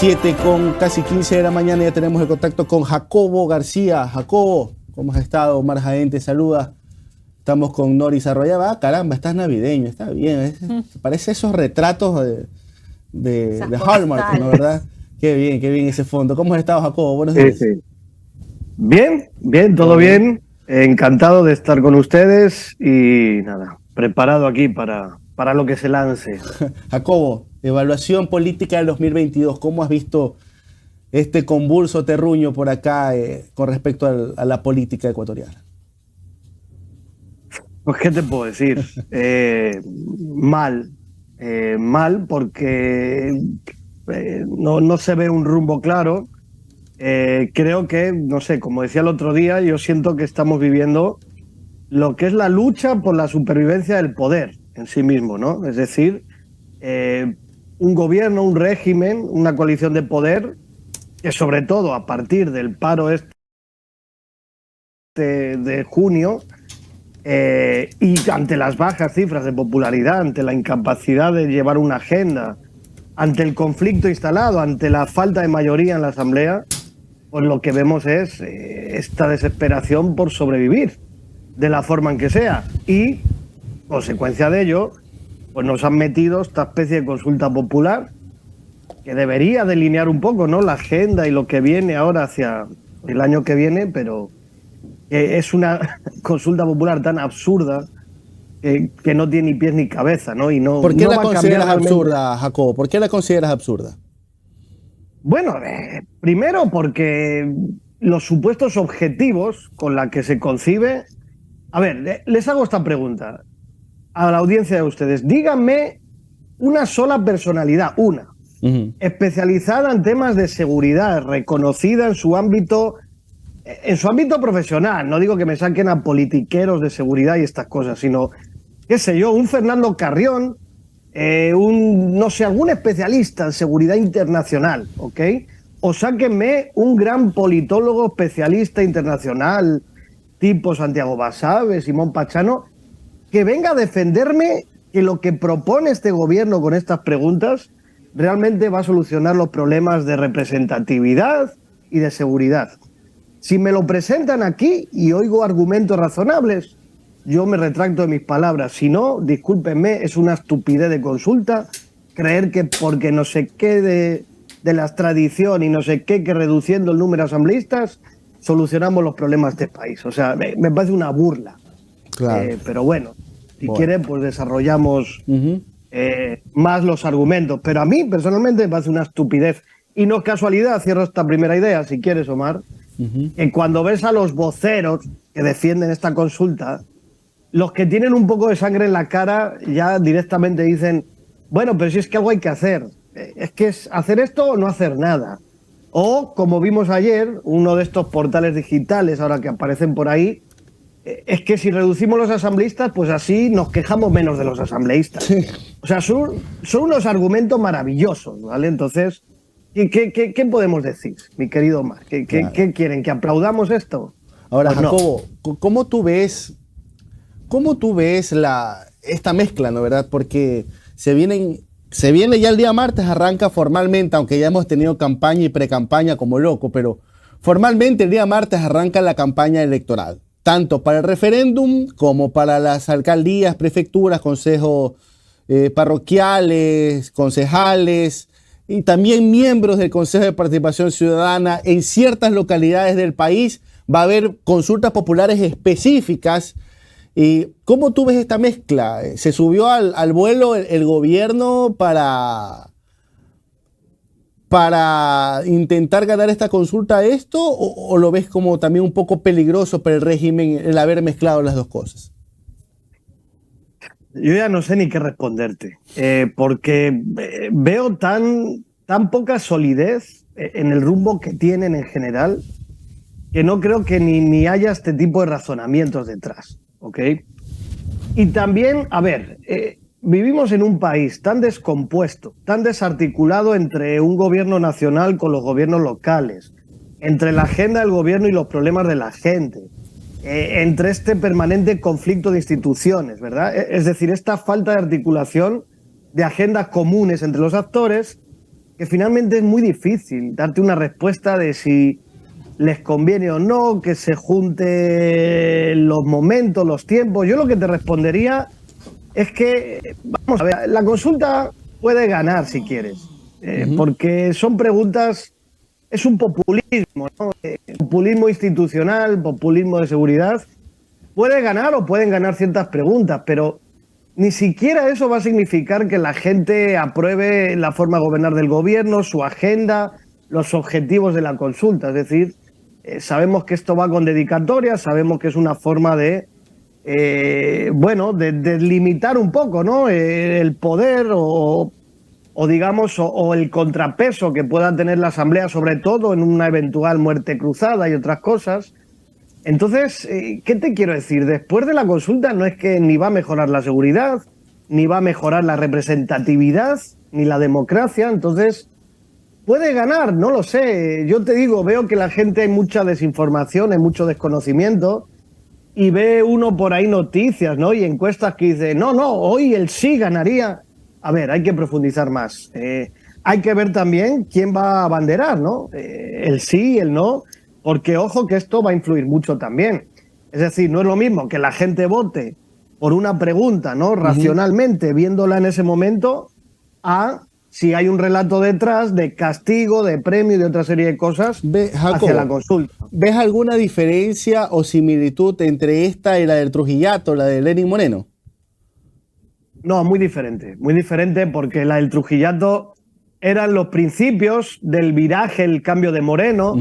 7 con casi 15 de la mañana ya tenemos el contacto con Jacobo García. Jacobo, ¿cómo has estado? Omar Jaén te saluda. Estamos con Noris Arroyaba. Caramba, estás navideño, está bien. Parece esos retratos de Hallmark, ¿no? ¿Verdad? Qué bien ese fondo. ¿Cómo has estado, Jacobo? Buenos días. Sí. Bien, todo bien. Encantado de estar con ustedes y nada, preparado aquí para lo que se lance. Jacobo, evaluación política del 2022. ¿Cómo has visto este convulso terruño por acá con respecto a la política ecuatoriana? Pues, ¿qué te puedo decir? Mal porque no se ve un rumbo claro. Creo que, no sé, como decía el otro día, yo siento que estamos viviendo lo que es la lucha por la supervivencia del poder en sí mismo, ¿no? Es decir, un gobierno, un régimen, una coalición de poder que sobre todo a partir del paro de junio y ante las bajas cifras de popularidad, ante la incapacidad de llevar una agenda, ante el conflicto instalado, ante la falta de mayoría en la Asamblea, pues lo que vemos es esta desesperación por sobrevivir de la forma en que sea. Y, consecuencia de ello, pues nos han metido esta especie de consulta popular que debería delinear un poco, ¿no?, la agenda y lo que viene ahora hacia el año que viene, pero es una consulta popular tan absurda que no tiene ni pies ni cabeza, ¿no? Y no, ¿Por qué no la va a consideras cambiar absurda, Jacobo? ¿Por qué la consideras absurda? Bueno, primero porque los supuestos objetivos con la que se concibe... A ver, les hago esta pregunta a la audiencia de ustedes. Díganme una sola personalidad, especializada en temas de seguridad, reconocida en su ámbito profesional. No digo que me saquen a politiqueros de seguridad y estas cosas, sino, qué sé yo, un Fernando Carrión, no sé, algún especialista en seguridad internacional, ¿ok? O sáquenme un gran politólogo especialista internacional, tipo Santiago Basabe, Simón Pachano, que venga a defenderme que lo que propone este gobierno con estas preguntas realmente va a solucionar los problemas de representatividad y de seguridad. Si me lo presentan aquí y oigo argumentos razonables, yo me retracto de mis palabras. Si no, discúlpenme, es una estupidez de consulta creer que porque no sé qué de la extradición y no sé qué, que reduciendo el número de asambleístas solucionamos los problemas de este país. O sea, me parece una burla. Claro. Pero bueno, si quieren, pues desarrollamos más los argumentos. Pero a mí, personalmente, me parece una estupidez. Y no es casualidad, cierro esta primera idea, si quieres, Omar, que cuando ves a los voceros que defienden esta consulta, los que tienen un poco de sangre en la cara ya directamente dicen, bueno, pero si es que algo hay que hacer. Es que es hacer esto o no hacer nada. O, como vimos ayer, uno de estos portales digitales ahora que aparecen por ahí, es que si reducimos los asambleístas, pues así nos quejamos menos de los asambleístas. Sí. O sea, son unos argumentos maravillosos, ¿vale? Entonces, ¿qué podemos decir, mi querido Omar? ¿Qué quieren? ¿Que aplaudamos esto? Ahora, pues Jacobo, no. ¿Cómo tú ves esta mezcla, ¿no? ¿Verdad? Porque se viene ya el día martes, arranca formalmente, aunque ya hemos tenido campaña y pre-campaña como loco, pero formalmente el día martes arranca la campaña electoral, tanto para el referéndum como para las alcaldías, prefecturas, consejos parroquiales, concejales y también miembros del Consejo de Participación Ciudadana. En ciertas localidades del país va a haber consultas populares específicas. ¿Cómo tú ves esta mezcla? ¿Se subió al vuelo el gobierno para intentar ganar esta consulta a esto? ¿O lo ves como también un poco peligroso para el régimen el haber mezclado las dos cosas? Yo ya no sé ni qué responderte, porque veo tan poca solidez en el rumbo que tienen en general, que no creo que ni haya este tipo de razonamientos detrás. ¿Ok? Y también, a ver, vivimos en un país tan descompuesto, tan desarticulado entre un gobierno nacional con los gobiernos locales, entre la agenda del gobierno y los problemas de la gente, entre este permanente conflicto de instituciones, ¿verdad? Es decir, esta falta de articulación de agendas comunes entre los actores, que finalmente es muy difícil darte una respuesta de si les conviene o no, que se junten los momentos, los tiempos. Yo lo que te respondería es que, vamos a ver, la consulta puede ganar si quieres, porque son preguntas, es un populismo, ¿no? Populismo institucional, populismo de seguridad. Puede ganar o pueden ganar ciertas preguntas, pero ni siquiera eso va a significar que la gente apruebe la forma de gobernar del gobierno, su agenda, los objetivos de la consulta. Es decir, sabemos que esto va con dedicatoria, sabemos que es una forma de, de limitar un poco, ¿no? El poder o digamos, o el contrapeso que pueda tener la Asamblea, sobre todo en una eventual muerte cruzada y otras cosas. Entonces, ¿qué te quiero decir? Después de la consulta no es que ni va a mejorar la seguridad, ni va a mejorar la representatividad, ni la democracia. Entonces, puede ganar, no lo sé. Yo te digo, veo que la gente hay mucha desinformación, hay mucho desconocimiento, y ve uno por ahí noticias, ¿no? Y encuestas que dicen, no, hoy el sí ganaría. A ver, hay que profundizar más. Hay que ver también quién va a abanderar, ¿no? El sí, el no, porque ojo que esto va a influir mucho también. Es decir, no es lo mismo que la gente vote por una pregunta, ¿no? Racionalmente, viéndola en ese momento, a si hay un relato detrás de castigo, de premio y de otra serie de cosas hacia la consulta. ¿Ves alguna diferencia o similitud entre esta y la del Trujillato, la de Lenín Moreno? No, muy diferente porque la del Trujillato eran los principios del viraje, el cambio de Moreno.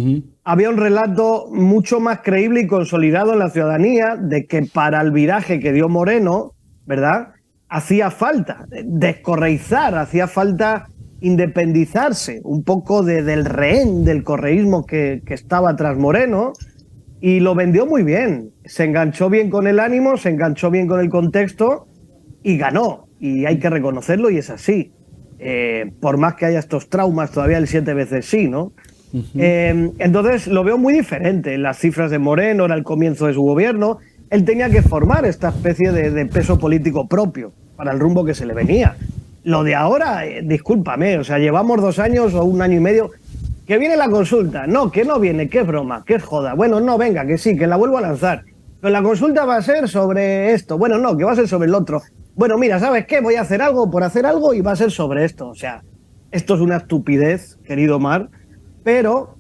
Había un relato mucho más creíble y consolidado en la ciudadanía de que para el viraje que dio Moreno, ¿verdad?, hacía falta descorreizar, hacía falta independizarse un poco del rehén del correísmo que estaba tras Moreno, y lo vendió muy bien. Se enganchó bien con el ánimo, se enganchó bien con el contexto y ganó, y hay que reconocerlo, y es así. Por más que haya estos traumas, todavía el 7 veces sí, ¿no? Entonces lo veo muy diferente. Las cifras de Moreno era el comienzo de su gobierno. Él tenía que formar esta especie de peso político propio para el rumbo que se le venía. Lo de ahora, discúlpame, o sea, llevamos 2 años o 1 año y medio. ¿Que viene la consulta? No, que no viene, que es broma, que es joda. Bueno, no, venga, que sí, que la vuelvo a lanzar. Pero la consulta va a ser sobre esto. Bueno, no, que va a ser sobre el otro. Bueno, mira, ¿sabes qué? Voy a hacer algo por hacer algo y va a ser sobre esto. O sea, esto es una estupidez, querido Mar, pero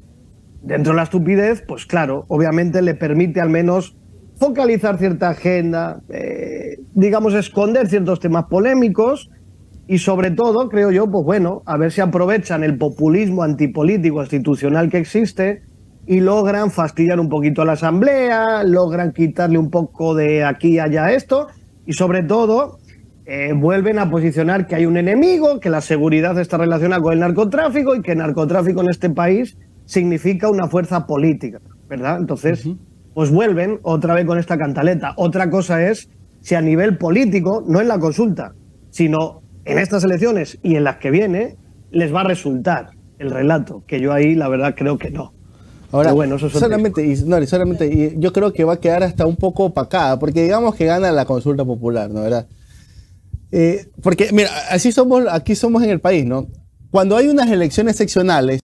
dentro de la estupidez, pues claro, obviamente le permite al menos focalizar cierta agenda, digamos, esconder ciertos temas polémicos y sobre todo, creo yo, pues bueno, a ver si aprovechan el populismo antipolítico institucional que existe y logran fastidiar un poquito a la Asamblea, logran quitarle un poco de aquí y allá a esto, y sobre todo vuelven a posicionar que hay un enemigo, que la seguridad está relacionada con el narcotráfico y que el narcotráfico en este país significa una fuerza política, ¿verdad? Entonces, pues vuelven otra vez con esta cantaleta. Otra cosa es si a nivel político, no en la consulta, sino en estas elecciones y en las que viene, les va a resultar el relato, que yo ahí la verdad creo que no. Ahora, bueno, eso solamente yo creo que va a quedar hasta un poco opacada, porque digamos que gana la consulta popular, ¿no? ¿Verdad? Porque, mira, aquí somos en el país, ¿no? Cuando hay unas elecciones seccionales,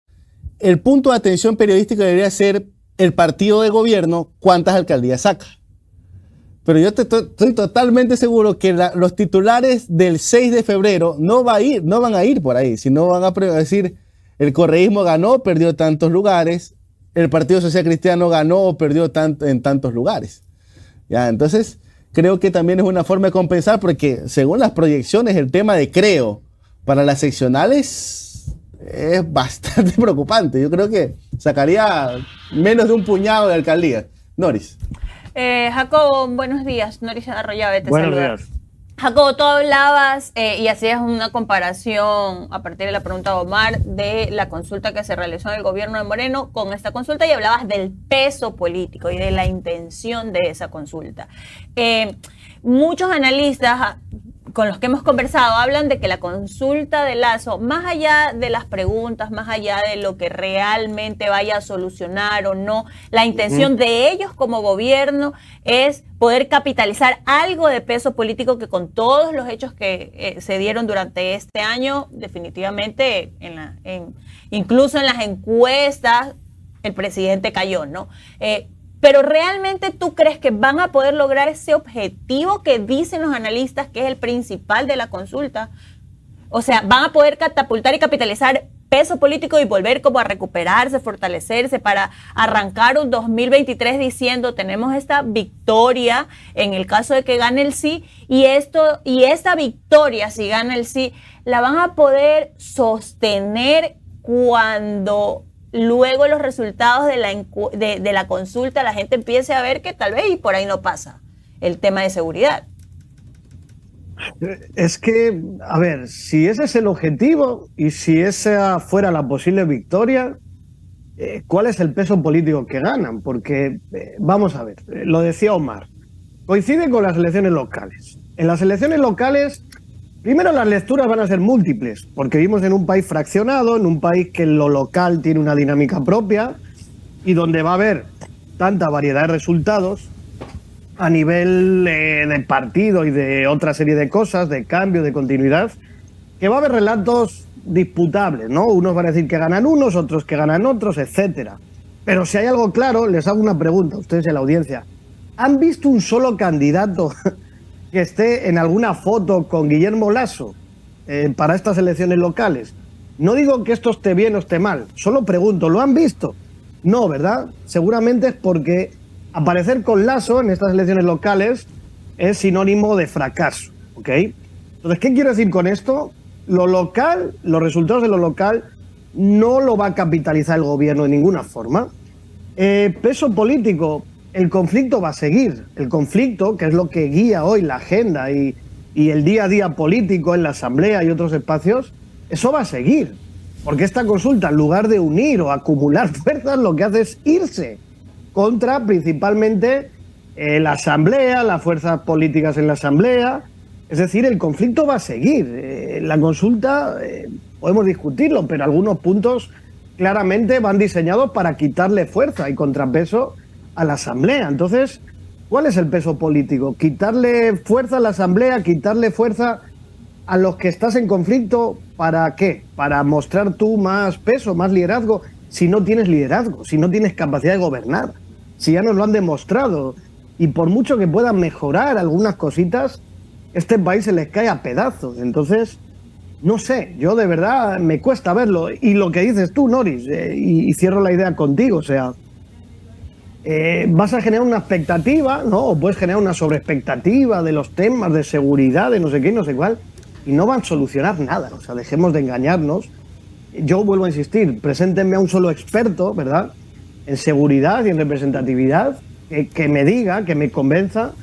el punto de atención periodística debería ser el partido de gobierno, cuántas alcaldías saca. Pero yo estoy totalmente seguro que los titulares del 6 de febrero no van a ir por ahí, sino van a decir, el correísmo ganó, perdió tantos lugares, el Partido Social Cristiano ganó o perdió en tantos lugares. ¿Ya? Entonces, creo que también es una forma de compensar, porque según las proyecciones, el tema de Creo para las seccionales es bastante preocupante. Yo creo que sacaría menos de un puñado de alcaldías. Noris. Jacobo, buenos días. Noris Arroyave te saluda. Buenos días. Jacobo, tú hablabas y hacías una comparación a partir de la pregunta de Omar de la consulta que se realizó en el gobierno de Moreno con esta consulta, y hablabas del peso político y de la intención de esa consulta. Muchos analistas con los que hemos conversado hablan de que la consulta de Lasso, más allá de las preguntas, más allá de lo que realmente vaya a solucionar o no, la intención de ellos como gobierno es poder capitalizar algo de peso político que con todos los hechos que se dieron durante este año, definitivamente, incluso en las encuestas, el presidente cayó, ¿no? Pero ¿realmente tú crees que van a poder lograr ese objetivo que dicen los analistas que es el principal de la consulta? O sea, ¿van a poder catapultar y capitalizar peso político y volver como a recuperarse, fortalecerse para arrancar un 2023 diciendo tenemos esta victoria en el caso de que gane el sí y esta victoria, si gana el sí, la van a poder sostener cuando luego los resultados de la consulta la gente empiece a ver que tal vez y por ahí no pasa el tema de seguridad? Es que, a ver, si ese es el objetivo y si esa fuera la posible victoria, ¿cuál es el peso político que ganan? Porque, vamos a ver, lo decía Omar, coincide con las elecciones locales. En las elecciones locales, primero las lecturas van a ser múltiples, porque vivimos en un país fraccionado, en un país que en lo local tiene una dinámica propia y donde va a haber tanta variedad de resultados a nivel de partido y de otra serie de cosas, de cambio, de continuidad, que va a haber relatos disputables, ¿no? Unos van a decir que ganan unos, otros que ganan otros, etcétera. Pero si hay algo claro, les hago una pregunta a ustedes en la audiencia. ¿Han visto un solo candidato que esté en alguna foto con Guillermo Lasso para estas elecciones locales? No digo que esto esté bien o esté mal, solo pregunto, ¿lo han visto? No, ¿verdad? Seguramente es porque aparecer con Lasso en estas elecciones locales es sinónimo de fracaso, ¿ok? Entonces, ¿qué quiero decir con esto? Lo local, los resultados de lo local no lo va a capitalizar el gobierno de ninguna forma. Peso político, el conflicto va a seguir. El conflicto, que es lo que guía hoy la agenda y el día a día político en la Asamblea y otros espacios, eso va a seguir. Porque esta consulta, en lugar de unir o acumular fuerzas, lo que hace es irse contra principalmente la Asamblea, las fuerzas políticas en la Asamblea. Es decir, el conflicto va a seguir. La consulta, podemos discutirlo, pero algunos puntos claramente van diseñados para quitarle fuerza y contrapeso a la Asamblea. Entonces, ¿cuál es el peso político? ¿Quitarle fuerza a la Asamblea? ¿Quitarle fuerza a los que estás en conflicto? ¿Para qué? ¿Para mostrar tú más peso, más liderazgo? Si no tienes liderazgo, si no tienes capacidad de gobernar, si ya nos lo han demostrado, y por mucho que puedan mejorar algunas cositas, este país se les cae a pedazos. Entonces, no sé, yo de verdad me cuesta verlo. Y lo que dices tú, Noris, y cierro la idea contigo, o sea, vas a generar una expectativa, ¿no? O puedes generar una sobreexpectativa de los temas de seguridad, de no sé qué y no sé cuál, y no van a solucionar nada. O sea, dejemos de engañarnos. Yo vuelvo a insistir, preséntenme a un solo experto, ¿verdad?, en seguridad y en representatividad, que me diga, que me convenza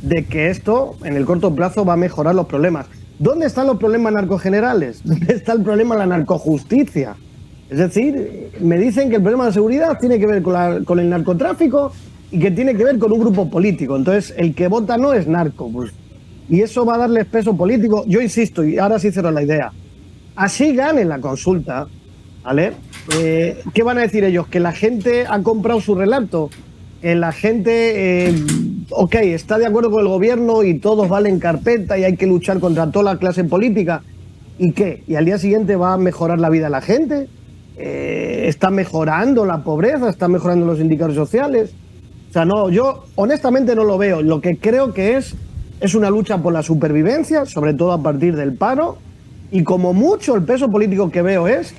de que esto en el corto plazo va a mejorar los problemas. ¿Dónde están los problemas narcogenerales? ¿Dónde está el problema de la narcojusticia? Es decir, me dicen que el problema de seguridad tiene que ver con el narcotráfico y que tiene que ver con un grupo político. Entonces, el que vota no es narco, pues, y eso va a darles peso político. Yo insisto, y ahora sí cierro la idea, así ganen la consulta, ¿vale? ¿Qué van a decir ellos? ¿Que la gente ha comprado su relato? ¿Que la gente, ok, está de acuerdo con el gobierno y todos valen carpeta y hay que luchar contra toda la clase política? ¿Y qué? ¿Y al día siguiente va a mejorar la vida de la gente? ¿Está mejorando la pobreza? ¿Está mejorando los indicadores sociales? O sea, no, yo honestamente no lo veo. Lo que creo que es una lucha por la supervivencia, sobre todo a partir del paro, y como mucho el peso político que veo es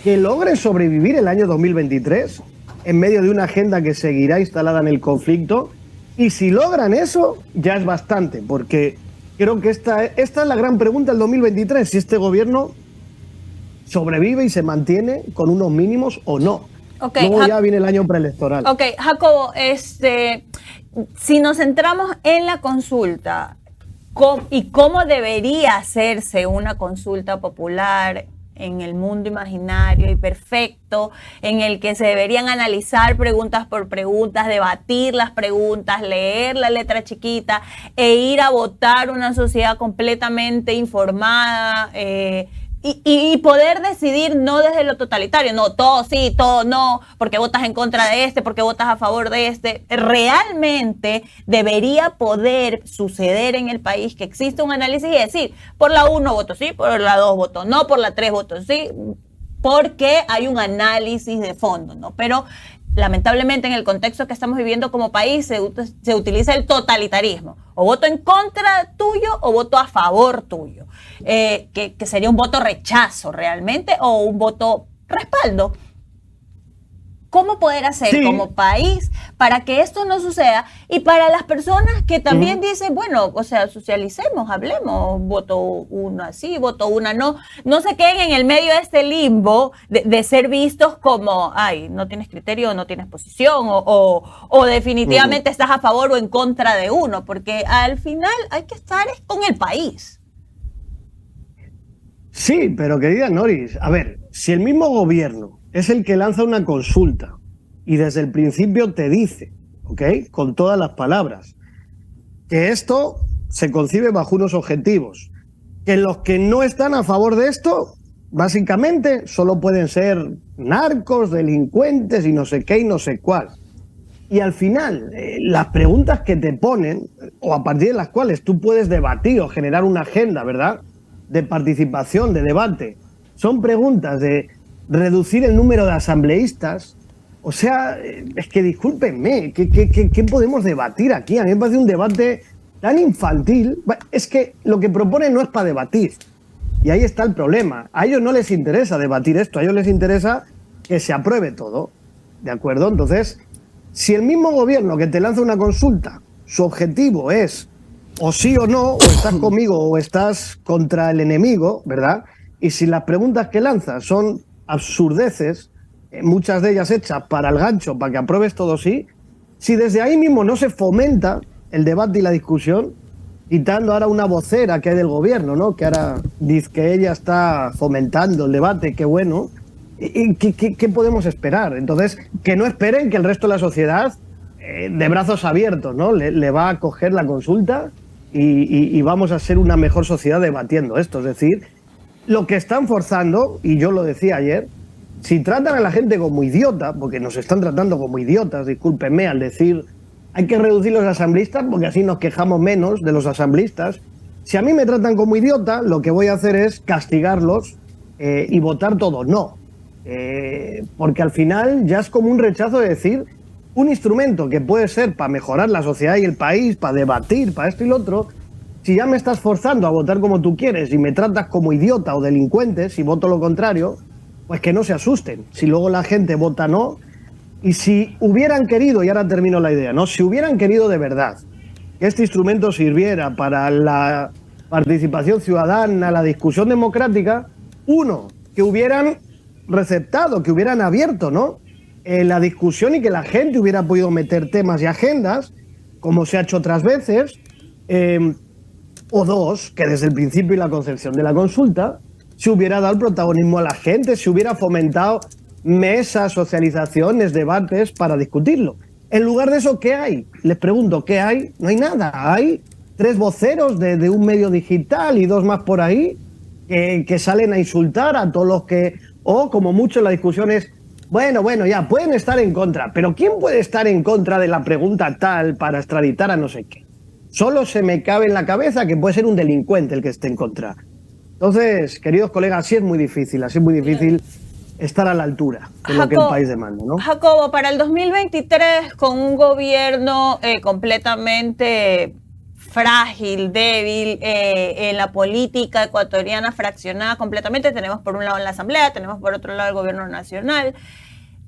que logren sobrevivir el año 2023 en medio de una agenda que seguirá instalada en el conflicto, y si logran eso ya es bastante, porque creo que esta es la gran pregunta del 2023, si este gobierno sobrevive y se mantiene con unos mínimos o no. Okay, luego ya viene el año preelectoral. Ok, Jacobo, si nos centramos en la consulta y cómo debería hacerse una consulta popular en el mundo imaginario y perfecto, en el que se deberían analizar preguntas por preguntas, debatir las preguntas, leer la letra chiquita e ir a votar una sociedad completamente informada, y poder decidir no desde lo totalitario, no, todo sí, todo no, porque votas en contra de este, porque votas a favor de este. Realmente debería poder suceder en el país que exista un análisis y decir, por la 1 voto sí, por la 2 voto no, por la 3 voto sí, porque hay un análisis de fondo, ¿no? Pero lamentablemente en el contexto que estamos viviendo como país se utiliza el totalitarismo. O voto en contra tuyo o voto a favor tuyo. Que sería un voto rechazo realmente o un voto respaldo. ¿Cómo poder hacer como país para que esto no suceda? Y para las personas que también dicen, bueno, o sea, socialicemos, hablemos, voto una así, voto una no. No se queden en el medio de este limbo de ser vistos como, ay, no tienes criterio, no tienes posición, o definitivamente estás a favor o en contra de uno, porque al final hay que estar con el país. Sí, pero querida Noris, a ver, si el mismo gobierno es el que lanza una consulta y desde el principio te dice, ¿ok?, con todas las palabras, que esto se concibe bajo unos objetivos, que los que no están a favor de esto, básicamente, solo pueden ser narcos, delincuentes y no sé qué y no sé cuál. Y al final, las preguntas que te ponen, o a partir de las cuales tú puedes debatir o generar una agenda, ¿verdad?, de participación, de debate, son preguntas de reducir el número de asambleístas. O sea, es que discúlpenme, ¿qué podemos debatir aquí? A mí me parece un debate tan infantil. Es que lo que proponen no es para debatir. Y ahí está el problema. A ellos no les interesa debatir esto, a ellos les interesa que se apruebe todo. ¿De acuerdo? Entonces, si el mismo gobierno que te lanza una consulta, su objetivo es o sí o no, o estás conmigo o estás contra el enemigo, ¿verdad? Y si las preguntas que lanzas son absurdeces, muchas de ellas hechas para el gancho, para que apruebes todo sí, si desde ahí mismo no se fomenta el debate y la discusión, quitando ahora una vocera que hay del gobierno, ¿no?, que ahora dice que ella está fomentando el debate, qué bueno, ¿qué podemos esperar? Entonces, que no esperen que el resto de la sociedad, de brazos abiertos, ¿no?, le va a coger la consulta y vamos a ser una mejor sociedad debatiendo esto. Es decir, lo que están forzando, y yo lo decía ayer, si tratan a la gente como idiota, porque nos están tratando como idiotas, discúlpenme, al decir hay que reducir los asambleístas porque así nos quejamos menos de los asambleístas, si a mí me tratan como idiota, lo que voy a hacer es castigarlos y votar todos no. Porque al final ya es como un rechazo de decir un instrumento que puede ser para mejorar la sociedad y el país, para debatir, para esto y lo otro. Si ya me estás forzando a votar como tú quieres y me tratas como idiota o delincuente, si voto lo contrario, pues que no se asusten. Si luego la gente vota no, y si hubieran querido, y ahora termino la idea, ¿no?, si hubieran querido de verdad que este instrumento sirviera para la participación ciudadana, la discusión democrática, uno, que hubieran receptado, que hubieran abierto, ¿no?, la discusión y que la gente hubiera podido meter temas y agendas, como se ha hecho otras veces, o dos, que desde el principio y la concepción de la consulta se hubiera dado el protagonismo a la gente, se hubiera fomentado mesas, socializaciones, debates para discutirlo. En lugar de eso, ¿qué hay? Les pregunto, ¿qué hay? No hay nada. Hay 3 voceros de un medio digital y 2 más por ahí que salen a insultar a todos los que... O, como mucho, la discusión es, bueno, ya, pueden estar en contra, pero ¿quién puede estar en contra de la pregunta tal para extraditar a no sé qué? Solo se me cabe en la cabeza que puede ser un delincuente el que esté en contra. Entonces, queridos colegas, así es muy difícil estar a la altura de lo que el país demanda, ¿no? Jacobo, para el 2023, con un gobierno completamente frágil, débil, en la política ecuatoriana fraccionada completamente, tenemos por un lado la Asamblea, tenemos por otro lado el gobierno nacional.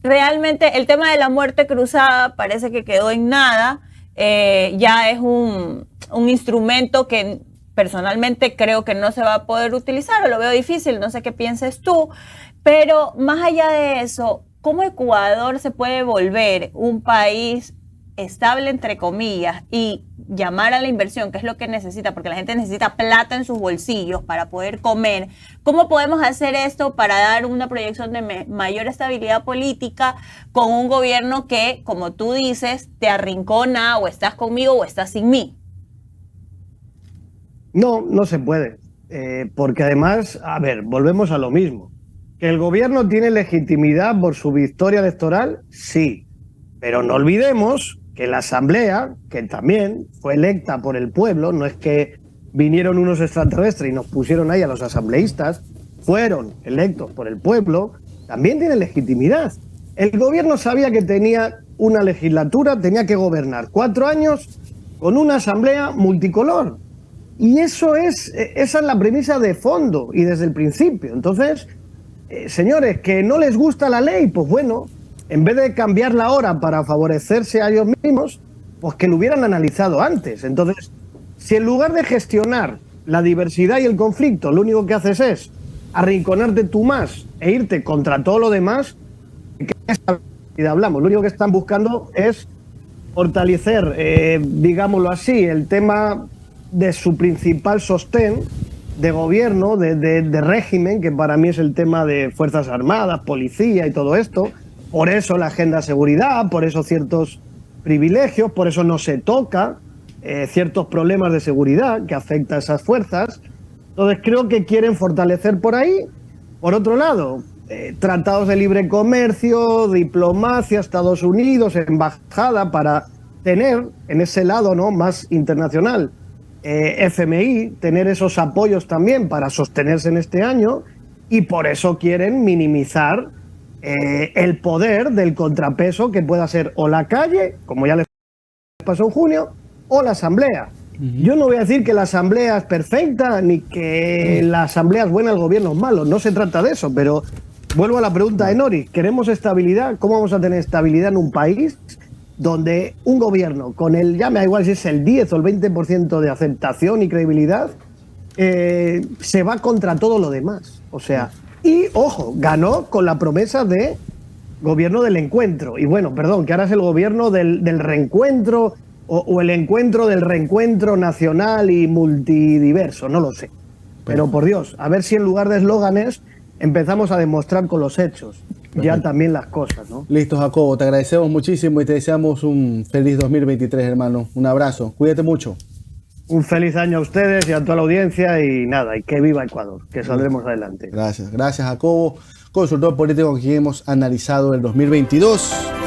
Realmente el tema de la muerte cruzada parece que quedó en nada. Ya es un instrumento que personalmente creo que no se va a poder utilizar, o lo veo difícil, no sé qué pienses tú, pero más allá de eso, ¿cómo Ecuador se puede volver un país estable, entre comillas, y llamar a la inversión, que es lo que necesita, porque la gente necesita plata en sus bolsillos para poder comer, ¿cómo podemos hacer esto para dar una proyección de mayor estabilidad política con un gobierno que, como tú dices, te arrincona, o estás conmigo o estás sin mí? No, no se puede. Porque además, a ver, volvemos a lo mismo. ¿Que el gobierno tiene legitimidad por su victoria electoral? Sí. Pero no olvidemos que la Asamblea, que también fue electa por el pueblo, no es que vinieron unos extraterrestres y nos pusieron ahí a los asambleístas, fueron electos por el pueblo, también tiene legitimidad. El gobierno sabía que tenía una legislatura, tenía que gobernar 4 años con una asamblea multicolor. Y esa es la premisa de fondo y desde el principio. Entonces, señores, que no les gusta la ley, pues bueno, en vez de cambiarla ahora para favorecerse a ellos mismos, pues que lo hubieran analizado antes. Entonces, si en lugar de gestionar la diversidad y el conflicto, lo único que haces es arrinconarte tú más e irte contra todo lo demás, ¿de qué estabilidad hablamos? Lo único que están buscando es fortalecer, digámoslo así, el tema de su principal sostén de gobierno, de régimen, que para mí es el tema de Fuerzas Armadas, policía y todo esto. Por eso la agenda de seguridad, por eso ciertos privilegios, por eso no se toca ciertos problemas de seguridad que afectan a esas fuerzas. Entonces creo que quieren fortalecer por ahí. Por otro lado, tratados de libre comercio, diplomacia, Estados Unidos, embajada, para tener en ese lado, ¿no?, más internacional, FMI, tener esos apoyos también para sostenerse en este año, y por eso quieren minimizar el poder del contrapeso que pueda ser o la calle, como ya les pasó en junio, o la asamblea. Yo no voy a decir que la asamblea es perfecta ni que la asamblea es buena, el gobierno es malo, no se trata de eso, pero vuelvo a la pregunta de Nori, ¿queremos estabilidad? ¿Cómo vamos a tener estabilidad en un país donde un gobierno con ya me da igual si es el 10 o el 20% de aceptación y credibilidad, se va contra todo lo demás? O sea, y ojo, ganó con la promesa de gobierno del encuentro. Y bueno, perdón, que ahora es el gobierno del reencuentro o el encuentro del reencuentro nacional y multidiverso, no lo sé. Pero por Dios, a ver si en lugar de eslóganes empezamos a demostrar con los hechos ya también las cosas, ¿no? Listo, Jacobo, te agradecemos muchísimo y te deseamos un feliz 2023, hermano. Un abrazo, cuídate mucho. Un feliz año a ustedes y a toda la audiencia, y nada, y que viva Ecuador, que saldremos adelante. Gracias, Jacobo, consultor político con quien hemos analizado el 2022.